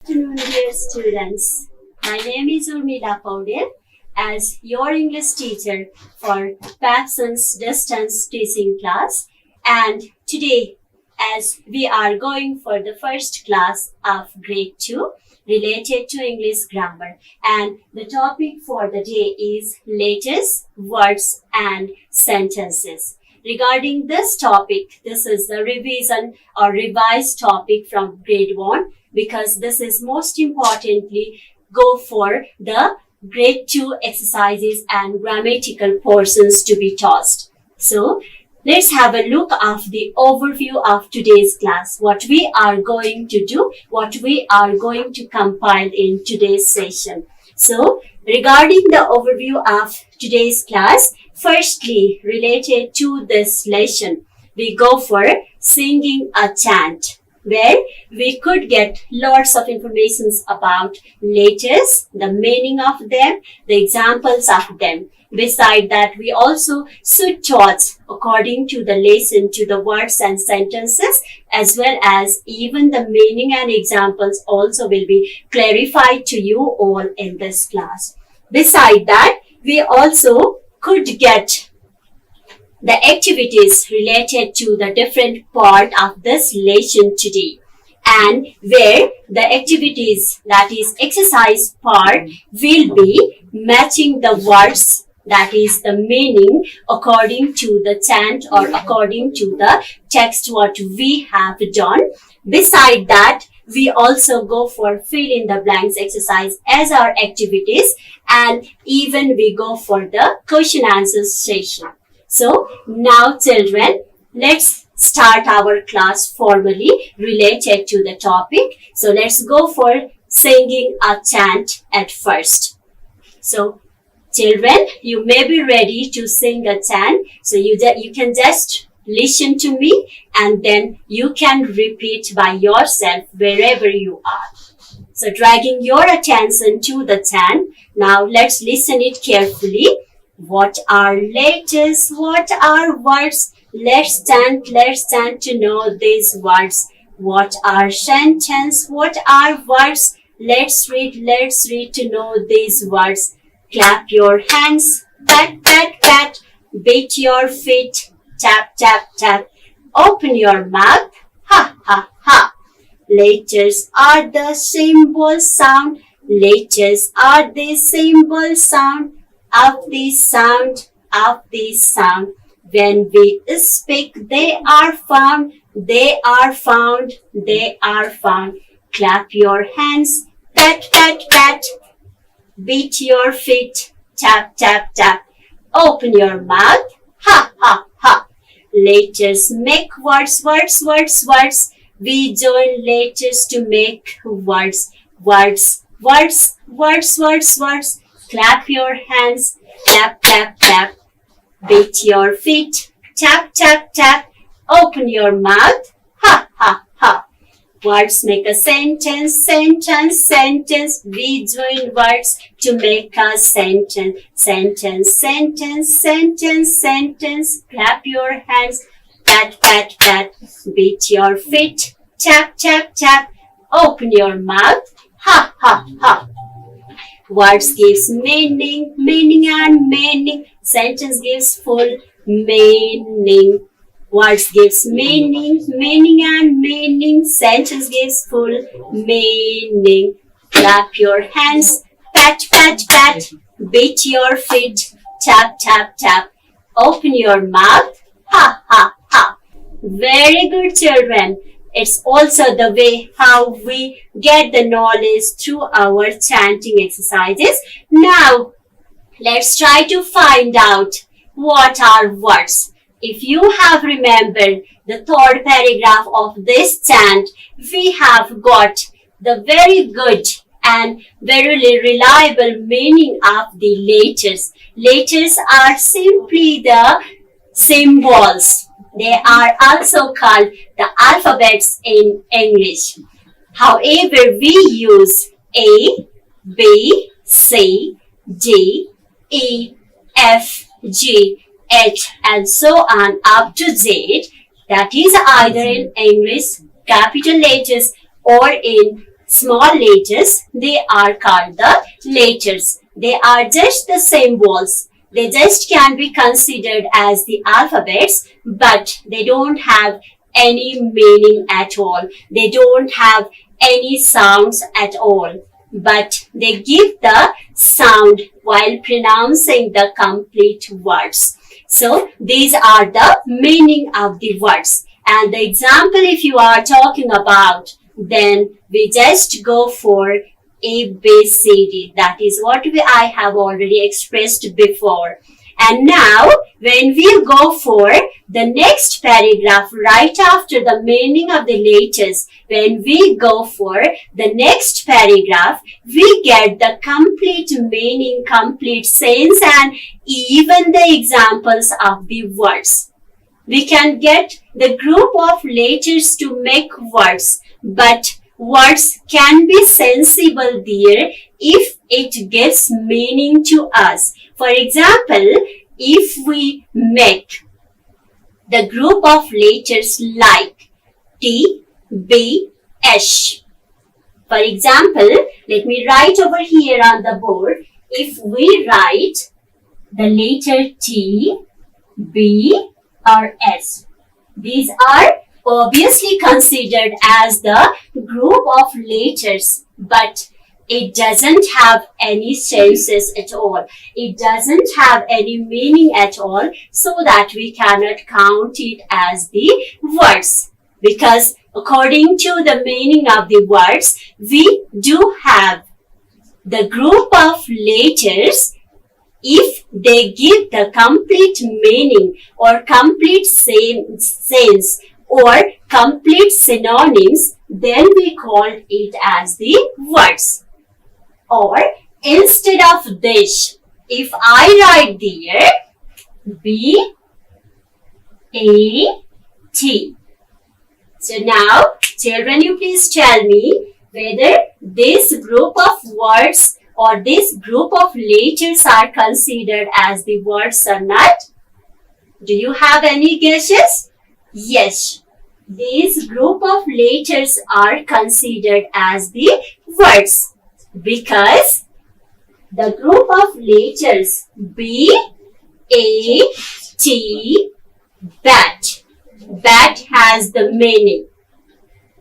Afternoon, dear students. My name is Urmila Paudel as your English teacher for Pabson's distance teaching class. And today, as we are going for the first class of grade 2 related to English grammar, and the topic for the day is letters, words, and sentences. Regarding this topic, this is the revision or revised topic from grade 1 because this is most importantly go for the grade 2 exercises and grammatical portions to be taught. So let's have a look of the overview of today's class, what we are going to do, what we are going to compile in today's session. So regarding the overview of today's class, firstly, related to this lesson, we go for singing a chant, where we could get lots of information about letters, the meaning of them, the examples of them. Beside that, we also should taught according to the lesson to the words and sentences, as well as even the meaning and examples also will be clarified to you all in this class. Beside that, we also could get the activities related to the different part of this lesson today, and where the activities, that is exercise part, will be matching the words, that is the meaning according to the chant or according to the text what we have done. Beside that, we also go for fill in the blanks exercise as our activities, and even we go for the question answer session. So now children, let's start our class formally related to the topic. So let's go for singing a chant at first. So children, you may be ready to sing a chant. So you can just listen to me and then you can repeat by yourself wherever you are. So dragging your attention to the chant. Now let's listen it carefully. What are letters? What are words? Let's chant to know these words. What are sentences? What are words? Let's read to know these words. Clap your hands, pat, pat, pat. Beat your feet, tap, tap, tap. Open your mouth, ha, ha, ha. Letters are the symbol sound. Letters are the symbol sound. Of the sound, of the sound. When we speak, they are found, they are found, they are found. Clap your hands, pat, pat, pat. Beat your feet, tap, tap, tap. Open your mouth, ha, ha, ha. Letters make words, words, words, words. We join letters to make words, words, words, words, words, words. Clap your hands, tap, tap, tap. Beat your feet, tap, tap, tap. Open your mouth, ha, ha, ha. Words make a sentence, sentence, sentence. We join words to make a sentence, sentence, sentence, sentence, sentence. Clap your hands, pat, pat, pat. Beat your feet, tap, tap, tap. Open your mouth, ha, ha, ha. Words gives meaning, meaning and meaning. Sentence gives full meaning. Words gives meaning, meaning and meaning. Sentence gives full meaning. Clap your hands, pat, pat, pat. Beat your feet, tap, tap, tap. Open your mouth, ha, ha, ha. Very good, children. It's also the way how we get the knowledge through our chanting exercises. Now, let's try to find out what are words. If you have remembered the third paragraph of this chant, we have got the very good and very reliable meaning of the letters. Letters are simply the symbols. They are also called the alphabets in English. However, we use A, B, C, D, E, F, G, H, and so on up to Z. That is either in English capital letters or in small letters, they are called the letters. They are just the symbols. They just can be considered as the alphabets, but they don't have any meaning at all. They don't have any sounds at all, but they give the sound while pronouncing the complete words. So these are the meaning of the words. And the example if you are talking about, then we just go for A, B, C, D. That is what I have already expressed before. And now, when we go for the next paragraph right after the meaning of the letters, when we go for the next paragraph, we get the complete meaning, complete sense, and even the examples of the words. We can get the group of letters to make words, but words can be sensible there if it gives meaning to us. For example, if we make the group of letters like T, B, H. For example, let me write over here on the board. If we write the letter T, B, or S, these are obviously considered as the group of letters, but it doesn't have any senses at all. It doesn't have any meaning at all, so that we cannot count it as the words. Because according to the meaning of the words, we do have the group of letters. If they give the complete meaning or complete sense or complete synonyms, then we call it as the words. Or instead of this, if I write there B, A, T. So now, children, you please tell me whether this group of words or this group of letters are considered as the words or not. Do you have any guesses? Yes, these group of letters are considered as the words, because the group of letters B, A, T, bat. Bat has the meaning.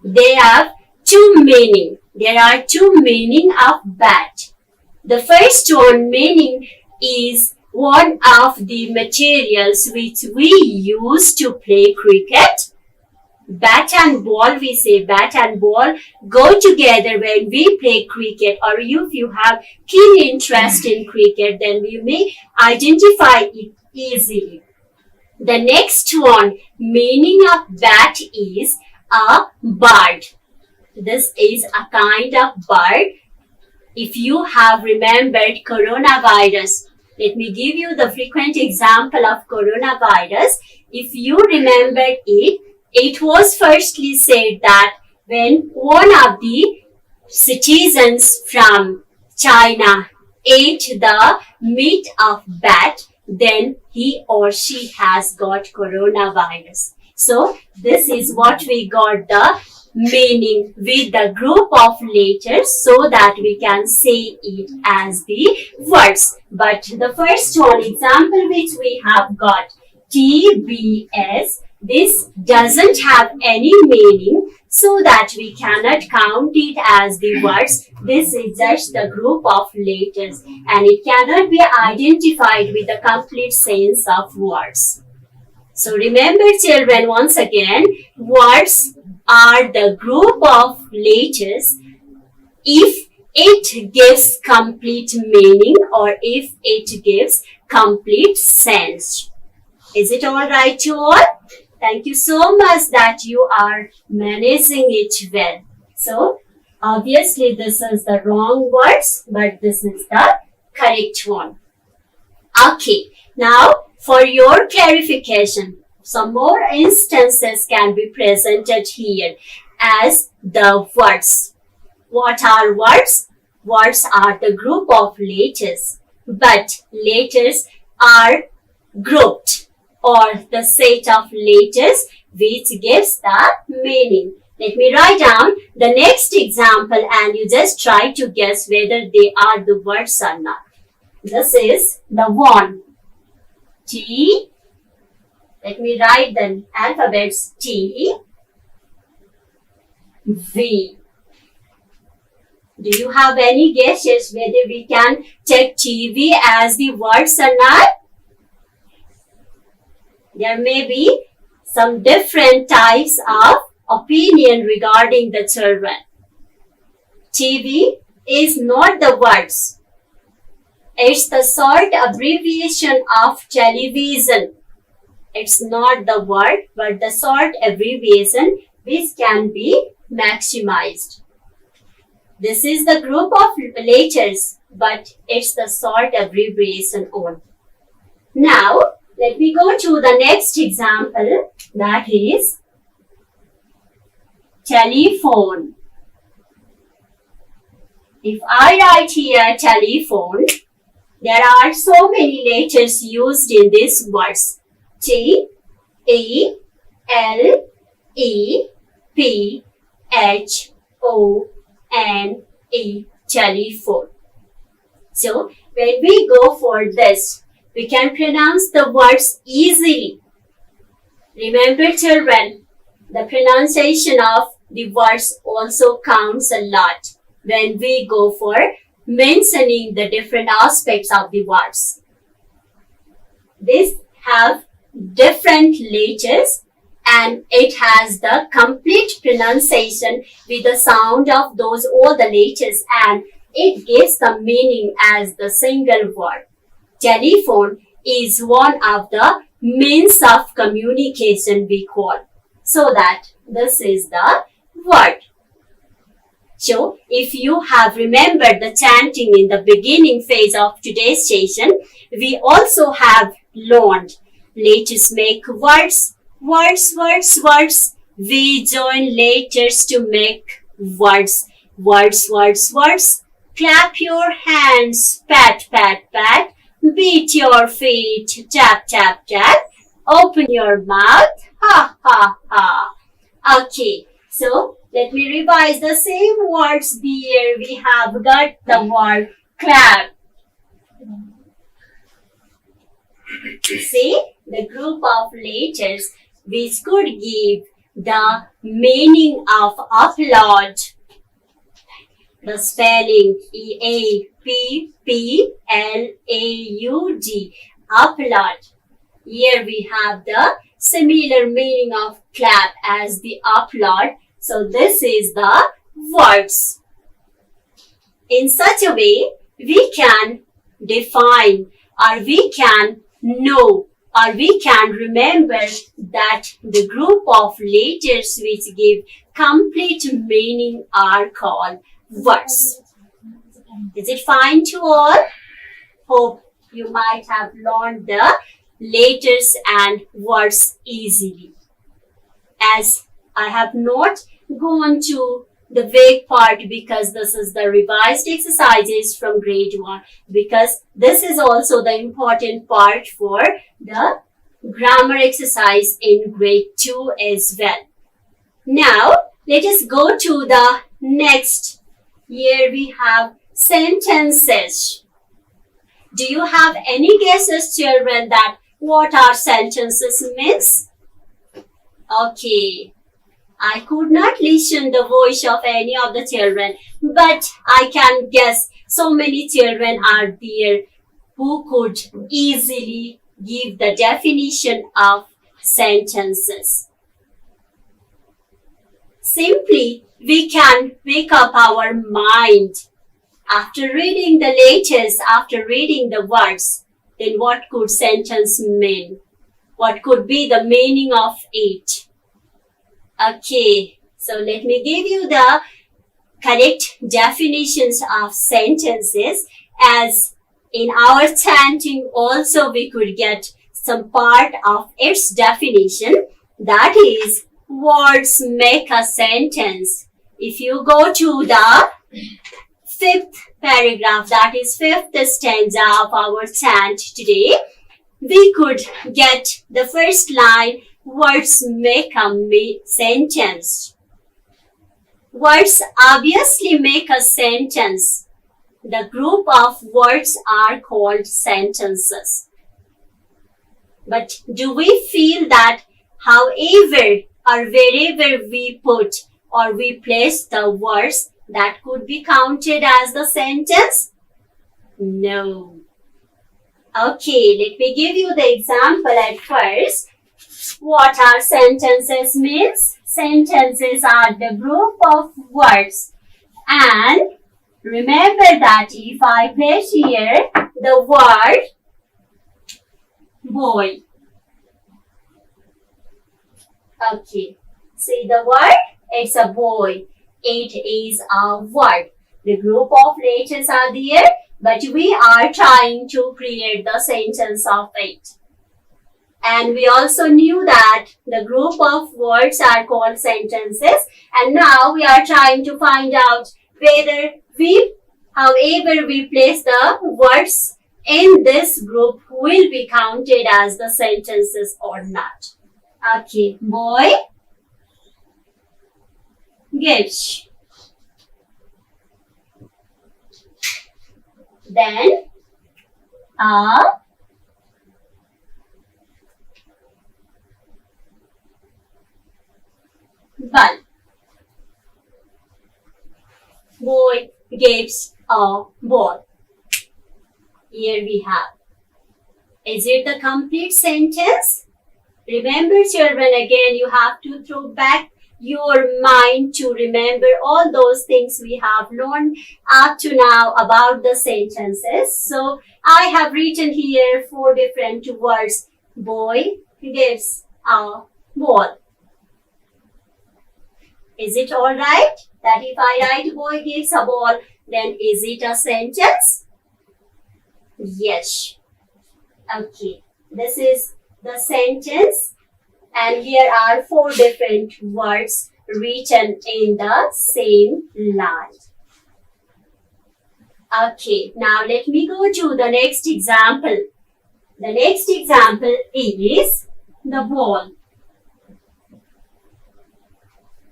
They have two meaning. There are two meaning of bat. The first one meaning is one of the materials which we use to play cricket. Bat and ball, we say bat and ball go together when we play cricket, or if you have keen interest in cricket, then you may identify it easily. The next one meaning of bat is a bird. This is a kind of bird. If you have remembered coronavirus, let me give you the frequent example of coronavirus. If you remember it, it was firstly said that when one of the citizens from China ate the meat of bat, then he or she has got coronavirus. So this is what we got the meaning with the group of letters, so that we can say it as the words. But the first one example which we have got TBS, this doesn't have any meaning, so that we cannot count it as the words. This is just the group of letters, and it cannot be identified with the complete sense of words. So remember, children, once again, words are the group of letters if it gives complete meaning or if it gives complete sense. Is it all right, you all? Thank you so much that you are managing it well. So, obviously this is the wrong words, but this is the correct one. Okay, now for your clarification, some more instances can be presented here as the words. What are words? Words are the group of letters, but letters are grouped, or the set of letters which gives the meaning. Let me write down the next example and you just try to guess whether they are the words or not. This is the one. T. Let me write the alphabets T, V. Do you have any guesses whether we can take TV as the words or not? There may be some different types of opinion regarding the children. TV is not the words. It's the short abbreviation of television. It's not the word, but the short abbreviation which can be maximized. This is the group of letters, but it's the short abbreviation only. Now, let me go to the next example, that is telephone. If I write here telephone, there are so many letters used in these words. T, E, L, E, P, H, O, N, E, telephone. So, when we go for this, we can pronounce the words easily. Remember children, the pronunciation of the words also counts a lot when we go for mentioning the different aspects of the words. These have different letters and it has the complete pronunciation with the sound of those all the letters and it gives the meaning as the single word. Telephone is one of the means of communication we call. So that this is the word. So, if you have remembered the chanting in the beginning phase of today's session, we also have learned. Let us make words, words, words, words. We join letters to make words, words, words, words. Clap your hands, pat, pat, pat. Beat your feet, tap, tap, tap. Open your mouth, ha, ha, ha. Okay, so let me revise the same words here. We have got the word clap. See, the group of letters which could give the meaning of applaud. The spelling E-A-P-P-L-A-U-D, applaud. Here we have the similar meaning of clap as the applaud. So this is the words. In such a way, we can define or we can know or we can remember that the group of letters which give complete meaning are called words. Is it fine to all? Hope you might have learned the letters and words easily. As I have not gone to the vague part because this is the revised exercises from grade 1 because this is also the important part for the grammar exercise in grade 2 as well. Now, let us go to the next. Here we have sentences. Do you have any guesses, children, that what are sentences means? Okay. I could not listen the voice of any of the children, but I can guess so many children are there who could easily give the definition of sentences. Simply, we can make up our mind. After reading the letters, after reading the words, then what could sentence mean? What could be the meaning of it? Okay, so let me give you the correct definitions of sentences as in our chanting also we could get some part of its definition. That is, words make a sentence. If you go to the fifth paragraph, that is fifth stanza of our chant today, we could get the first line, words make a sentence. Words obviously make a sentence. The group of words are called sentences. But do we feel that however or wherever we put or we place the words, that could be counted as the sentence? No. Okay, let me give you the example at first. What are sentences means? Sentences are the group of words. And remember that if I place here the word boy. Okay, see the word? It's a boy. It is a word. The group of letters are there, but we are trying to create the sentence of it. And we also knew that the group of words are called sentences. And now we are trying to find out whether however we place the words in this group will be counted as the sentences or not. Okay, boy gives. Then a ball. Boy gives a ball. Here we have. Is it the complete sentence? Remember, children, again you have to throw back your mind to remember all those things we have learned up to now about the sentences. So I have written here 4 different words. Boy gives a ball. Is it all right that if I write boy gives a ball, then is it a sentence? Yes. Okay. This is the sentence. And here are 4 different words written in the same line. Okay, now let me go to the next example. The next example is the ball.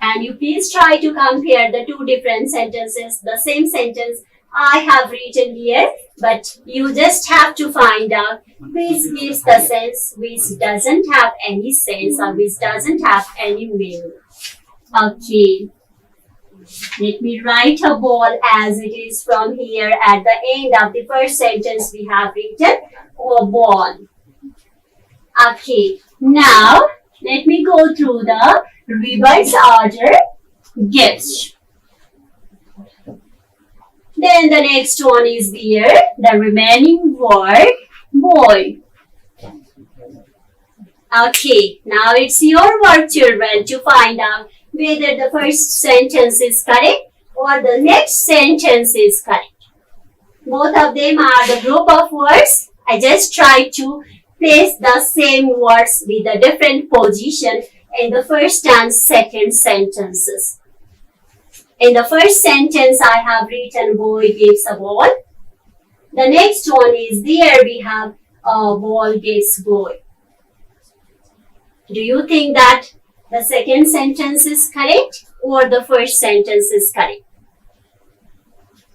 And you please try to compare the 2 different sentences, the same sentence I have written here, but you just have to find out which gives the sense, which doesn't have any sense, or which doesn't have any meaning. Okay. Let me write a ball as it is from here at the end of the first sentence we have written a ball. Okay. Now, let me go through the reverse order. Gives. Then the next one is here, the remaining word, boy. Okay, now it's your work, children, to find out whether the first sentence is correct or the next sentence is correct. Both of them are the group of words. I just try to place the same words with a different position in the first and second sentences. In the first sentence, I have written boy gives a ball. The next one is there we have a ball gives boy. Do you think that the second sentence is correct or the first sentence is correct?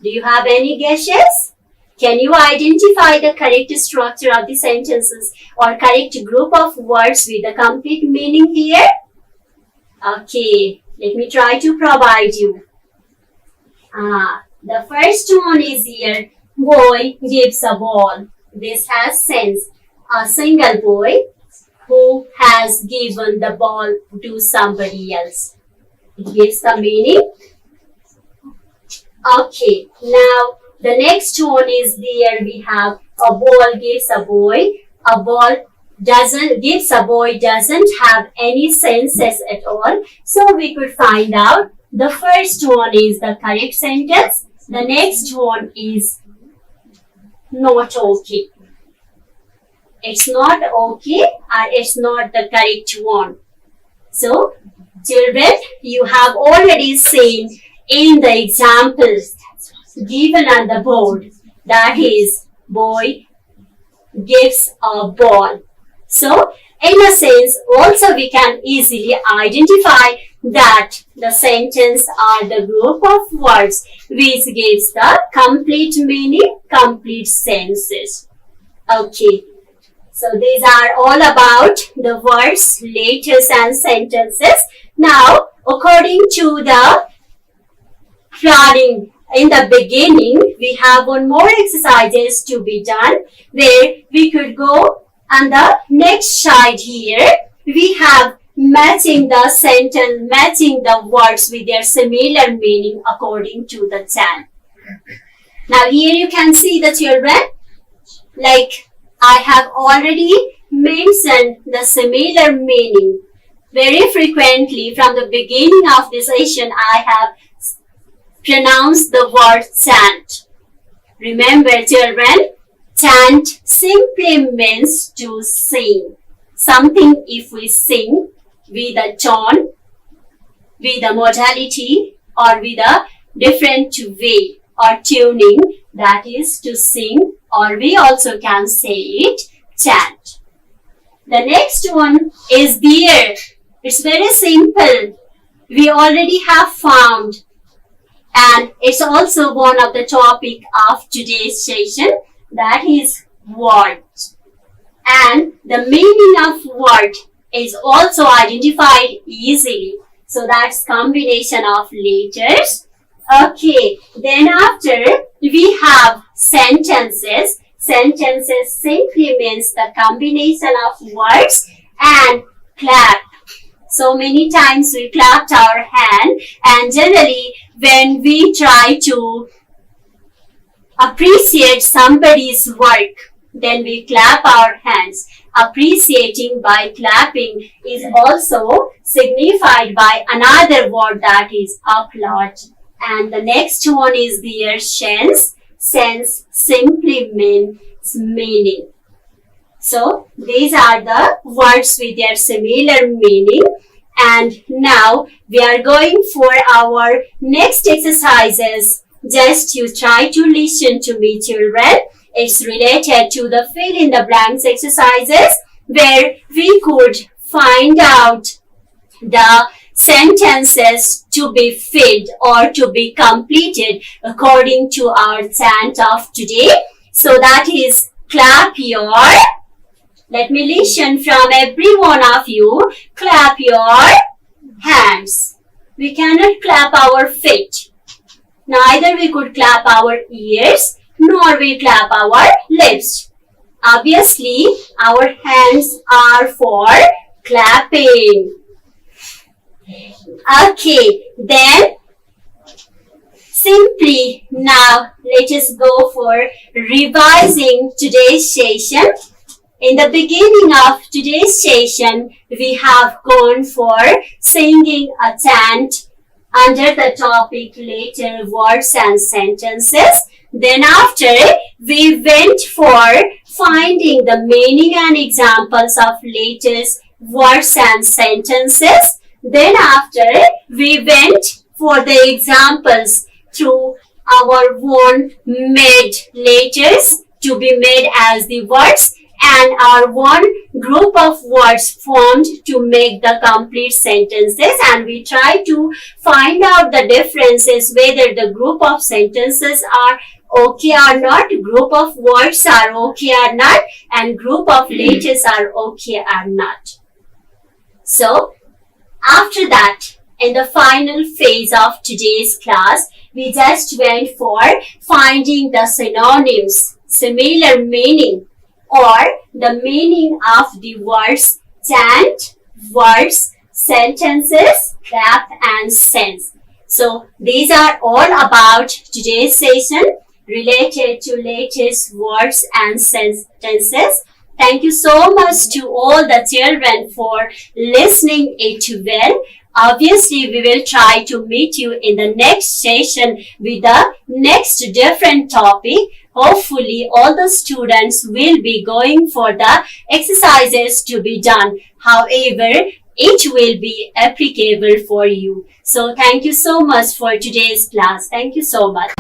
Do you have any guesses? Can you identify the correct structure of the sentences or correct group of words with the complete meaning here? Okay, let me try to provide you. The first one is here, boy gives a ball. This has sense. A single boy who has given the ball to somebody else. It gives the meaning. Okay, now the next one is there we have a ball gives a boy. A ball gives a boy doesn't have any senses at all. So we could find out the first one is the correct sentence. The next one is not okay. It's not okay or it's not the correct one. So, children, you have already seen in the examples given on the board, that is, boy gives a ball. So, in a sense, also we can easily identify that the sentence or the group of words which gives the complete meaning, complete senses. Okay. So these are all about the words, letters and sentences. Now, according to the planning in the beginning, we have one more exercises to be done where we could go on the next side here. We have matching the sentence, matching the words with their similar meaning according to the time. Now here you can see the children, like I have already mentioned the similar meaning. Very frequently from the beginning of the session, I have pronounced the word chant. Remember children, chant simply means to sing. Something if we sing with a tone, with a modality or with a different way or tuning, that is to sing, or we also can say it chant. The next one is there. It's very simple. We already have found, and it's also one of the topic of today's session, that is word. And the meaning of word is also identified easily. So that's combination of letters. Okay, then after we have sentences. Sentences simply means the combination of words and clap. So many times we clapped our hand, and generally when we try to appreciate somebody's work, then we clap our hands. Appreciating by clapping is also signified by another word, that is applaud. And the next one is their sense. Sense simply means meaning. So these are the words with their similar meaning. And now we are going for our next exercises. Just you try to listen to me children. It's related to the fill in the blanks exercises where we could find out the sentences to be filled or to be completed according to our chant of today. So that is clap your, let me listen from every one of you, clap your hands. We cannot clap our feet. Neither we could clap our ears, nor we clap our lips. Obviously, our hands are for clapping. Okay, then simply now let us go for revising today's session. In the beginning of today's session, we have gone for singing a chant under the topic letter, words and sentences. Then after, we went for finding the meaning and examples of letters, words and sentences. Then after, we went for the examples through our own made letters to be made as the words, and our one group of words formed to make the complete sentences, and we try to find out the differences, whether the group of sentences are okay or not, group of words are okay or not, and group of letters are okay or not. So after that, in the final phase of today's class, we just went for finding the synonyms, similar meaning, or the meaning of the words chant, words, sentences, clap and sense. So these are all about today's session related to letters, words and sentences. Thank you so much to all the children for listening it well. Obviously, we will try to meet you in the next session with the next different topic. Hopefully, all the students will be going for the exercises to be done. However, it will be applicable for you. So, thank you so much for today's class. Thank you so much.